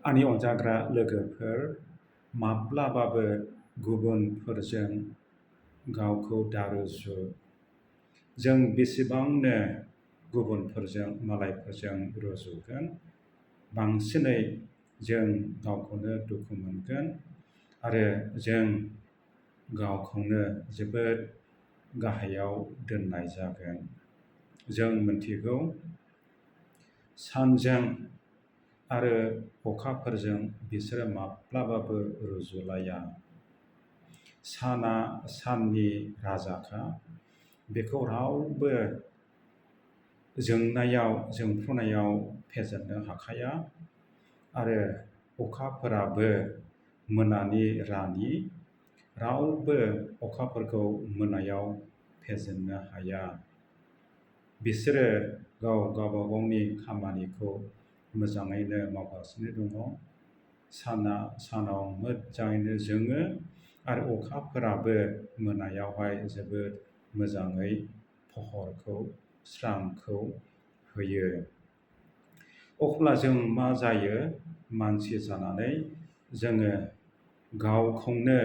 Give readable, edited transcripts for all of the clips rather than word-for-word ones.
आंनि अनजाग्रा लोगोफोर माब्लाबाबो गुबुनफोरजों गावखौ दारुजु। जों बेसेबांनो गुबुनफोरजों मालायफोरजों रुजुगोन बांसिनै जों गावखौनो दुखु मोनगोन आरो जों गावखौनो जोबोद गाहायाव दोननाय जागोन। जों मिथिगौ सानजों आरो अखाफोरजों बिसोरो माब्लाबाबो रुजुलाया। साना साननि राजाखा, बेखौ रावबो जोंफ्रुनायाव फेजेननो हाखाया आरो अखाफोराबो मोनानि रानि, रावबो अखाफोरखौ मोनायाव फेजेननो हाया। बिसोरो गावबा गावनि खामानिखौ मोजाङैनो मावगासिनो दङ। साना सानाव मोजाङैनो जोङो आरो अखाफोराबो मोनायावहाय जोबोद मोजाङै फहरखौ स्रांखौ होयो। अब्ला जों मा जायो? मानसि जानानै जोङो गावखौनो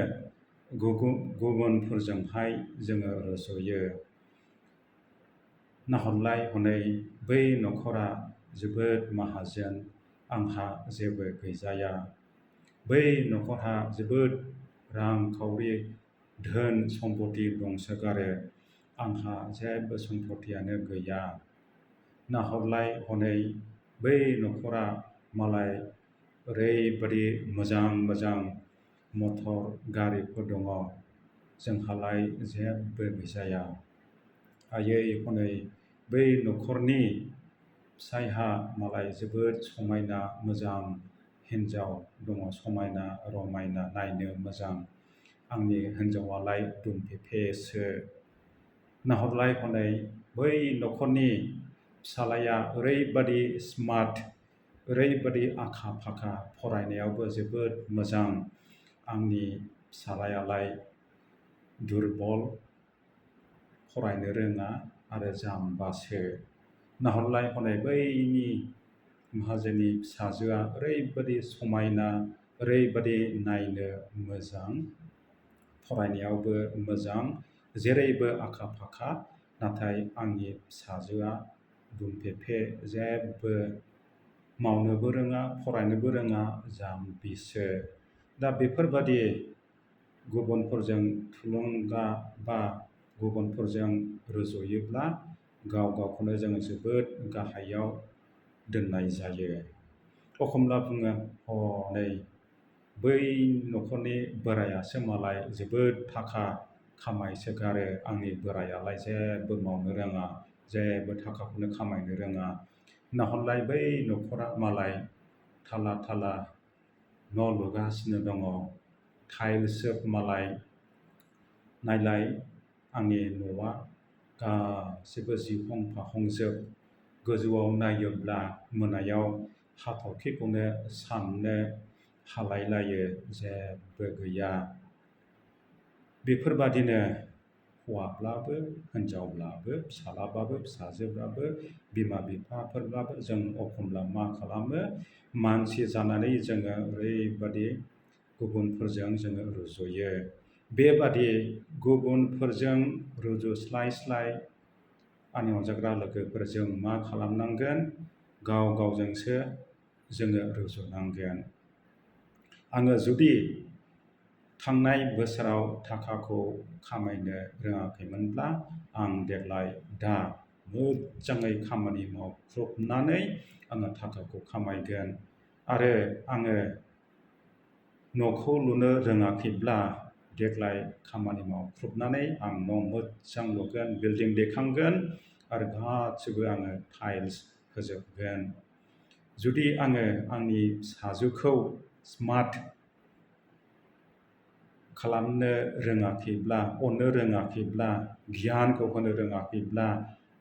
गुबुनफोरजोंहाय जोङो रुजुयो। नाहरलाय हनै बै न'खरा जोबोद माहाजोन, आंहा जेबो गैजाया। बै न'खरहा जोबोद रांखावरि धोन सम्पति दंसोगारो, आंहा जेबो सम्पतियानो गैया। नाहरलाय हनै बै न'खरा मालाय ओरैबादि मोजां मोजां मटर गारिफोर दङ, जोंहालाय जेबो गैजाया। आयै हनै बै न'खरनि फिसायहा मालाय जोबोद समायना मोजां हिन्जाव दङ, समायना रमायना नायनो मोजां, आंनि हिन्जावालाय दुमफेफेसो। नाहरलाय हनै बै न'खरनि फिसालाया ओरैबादि स्मार्ट, ओरैबादि आखा फाखा, फरायनायावबो जोबोद मोजां, आंनि फिसालायालाय दुरबल, फरायनो रोङा आरो जाम्बासो। नाहरलाय हनै बैनि माहाजोननि फिसाजोआ ओरैबादि समायना, ओरैबादि नायनो मोजां, फरायनायावबो मोजां, जेरैबो आखा फाखा, नाथाय आंनि फिसाजोआ दुमफेफे, जेबो मावनोबो रोङा, फरायनोबो रोङा, जाम्बिसो। दा बेफोरबादि गुबुनफोरजों थुलुंगा बा गुबुनफोरजों रुजुयोब्ला गावखौनो जोङो जोबोद गाहायाव दोननाय जायो। एखमब्ला बुङो, हनै बै न'खरनि बोरायासो मालाय जोबोद थाखा खामायसोगारो, आंनि बोरायालाय जेबो मावनो रोङा, जेबो थाखाखौनो खामायनो रोङा। नाहरलाय बै न'खरा मालाय थाला थाला न' लुगासिनो दङ, टाइल्सजोब मालाय। नायलाय आंनि न'आ गासिबो जिहं फाहंजोब, गोजौआव नायोब्ला मोनायाव हाथरखिखौनो साननो हालायलायो, जेबो गैया। बेफोरबादिनो हौवाब्लाबो हिन्जावब्लाबो, फिसालाबाबो फिसाजोब्लाबो, बिमा बिफाफोरब्लाबो जों एखमब्ला मा खालामो? मानसि जानानै जोङो ओरैबादि गुबुनफोरजों जोङो रुजुयो। बेबादि गुबुनफोरजों रुजुस्लायस्लाय आंनि अनजाग्रा लोगोफोर, जों मा खालामनांगोन? गावजोंसो जोङो रुजुनांगोन। आङो जुदि थांनाय बोसोराव थाखाखौ खामायनो रोङाखैमोनब्ला आं देग्लाय दा मोजाङै खामानि मावख्रुबनानै आङो थाखाखौ खामायगोन। आरो आङो न'खौ लुनो रोङाखैब्ला देग्लाय खामानि मावख्रुबनानै आं न' मोजां लुगोन, बिल्डिं दैखांगोन आरो गासिबो आङो टाइल्स होजोबगोन। जुदि आङो आंनि फिसाजोखौ स्मार्ट खालामनो रोङाखैब्ला, अननो रोङाखैब्ला, गियानखौ होनो रोङाखैब्ला,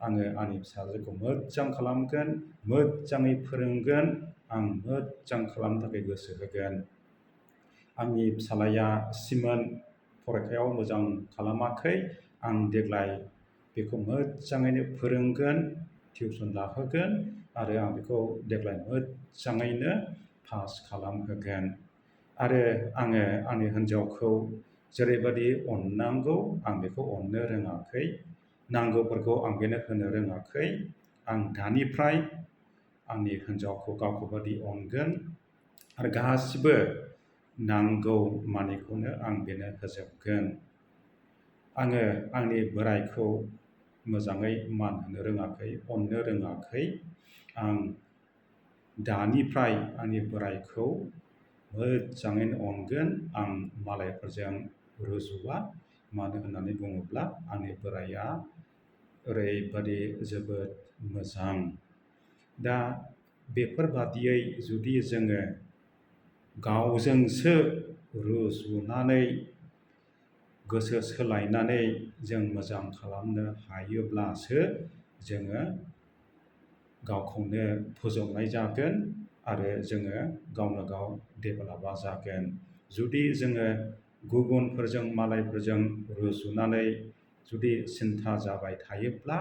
आङो आंनि फिसाजोखौ मोजां खालामगोन, मोजाङै फोरोंगोन, आं मोजां खालामनो थाखाय गोसो होगोन। आंनि फिसालाया सिमोन फरिखायाव मोजां खालामाखै, आं देग्लाय बेखौ मोजाङैनो फोरोंगोन, टिउसन लाहोगोन आरो आं बेखौ देग्लाय मोजाङैनो पास खालामहोगोन। आरो आङो आंनि हिन्जावखौ जेरैबायदि अननांगौ आं बेखौ अननो रोङाखै, नांगौफोरखौ आं बेनो होनो रोङाखै। आं दानिफ्राय आंनि हिन्जावखौ गावखौ बादि अनगोन आरो गासिबो नांगौ मानिखौनो आं बेनो होजोबगोन। आङो आंनि बोराइखौ मोजाङै मान होनो रोङाखै, अननो रोङाखै। आं दानिफ्राय आंनि बोराइखौ मोजाङैनो अनगोन। आं मालायफोरजों रुजुआ, मानो होननानै बुङोब्ला आंनि बोराइया ओरैबादि जोबोद मोजां। दा बेफोरबादियै जुदि जोङो गावजोंसो रुजुनानै गोसो सोलायनानै जों मोजां खालामनो हायोब्लासो जोङो गावखौनो फोजौनाय जागोन आरो जोङो गावनो गाव डेभेलपआ जागोन। जुदि जोङो गुबुनफोरजों मालायफोरजों रुजुनानै जुदि सिन्था जाबाय थायोब्ला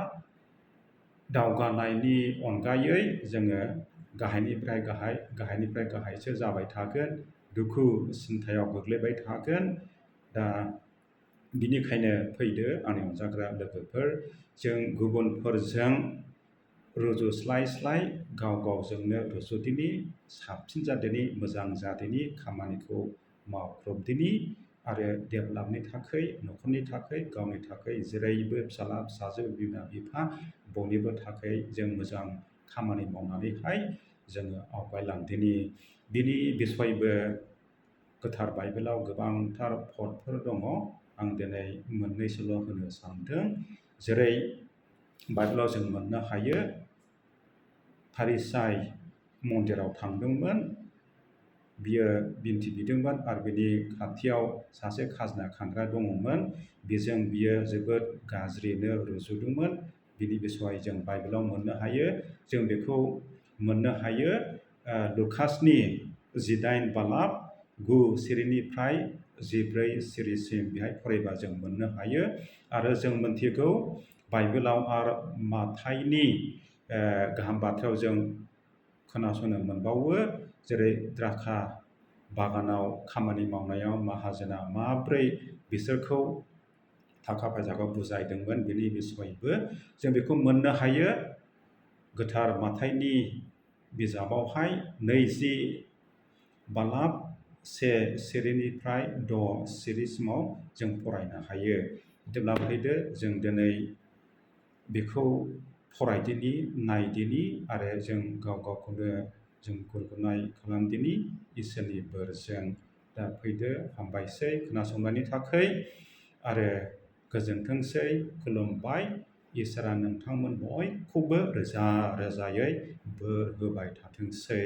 दावगानायनि अनगायै जोङो गाहायनिफ्राय गाहाय गाहायनिफ्राय गाहायसो जाबाय थागोन, दुखु सिन्थायाव गोग्लैबाय थागोन। दा बिनिखायनो फैदो आंनि अनजाग्रा लोगोफोर, जों गुबुनफोरजों रुजुस्लायस्लाय गाव गावजोंनो रुजुदिनि, साबसिन जादिनि, मोजां जादिनि, खामानिखौ मावख्रुबदिनि आरो डेभेलपनि थाखाय, न'खरनि थाखाय, गावनि थाखाय, जेरैबो फिसाला फिसाजो बिमा बिफा बयनिबो थाखाय जों मोजां खामानि मावनानैहाय जोङो आवगायलांदिनि। बिनि बिसयबो गोथार बाइबेलाव गोबांथार भटफोर दङ। आं दिनै मोननैसोल' होनो सानदों। जेरै बाइबेलाव जों मोननो हायो, फारिसाय मन्दिराव थांदोंमोन, बियो बिन्थि बिदोंमोन आरो बिनि खाथियाव सासे खाजोना खांग्रा दङमोन। बेजों बियो जोबोद गाज्रिनो रुजुदोंमोन। बिनि बिसय जों बाइबेलाव मोननो हायो। जों बेखौ मोननो हायो लुकासनि 18 बालाब 9 सिरिनिफ्राय 14 सिरिसिम बेहाय फरायबा जों मोननो हायो। आरो जों मोनथिगौ बाइबेलाव आरो माथाइनि गाहाम बाथ्रायाव जों खोनासंनो मोनबावो, जेरै द्राखा बागानाव खामानि मावनायाव माहाजोना माब्रै बिसोरखौ थाखा फैसाखौ बुजायदोंमोन, बिनि बिसयबो जों बेखौ मोननो हायो। गोथार माथाइनि बिजाबावहाय 20 बालाब 1 सिरिनिफ्राय 6 सिरिसिमाव जों फरायनो हायो। जेब्ला फैदो जों दिनै बेखौ फरायदिनि, नायदिनि आरो जों गाव गावखौनो जों गुरगुनाय खालामदिनि इसोरनि बोरजों। दा फैदो, हामबायसै खोनासंनायनि थाखाय आरो गोजोनथोंसै, खुलुमबाय। इसोरा नोंथांमोन बयखौबो रोजा रोजायै बोर होबाय थाथोंसै।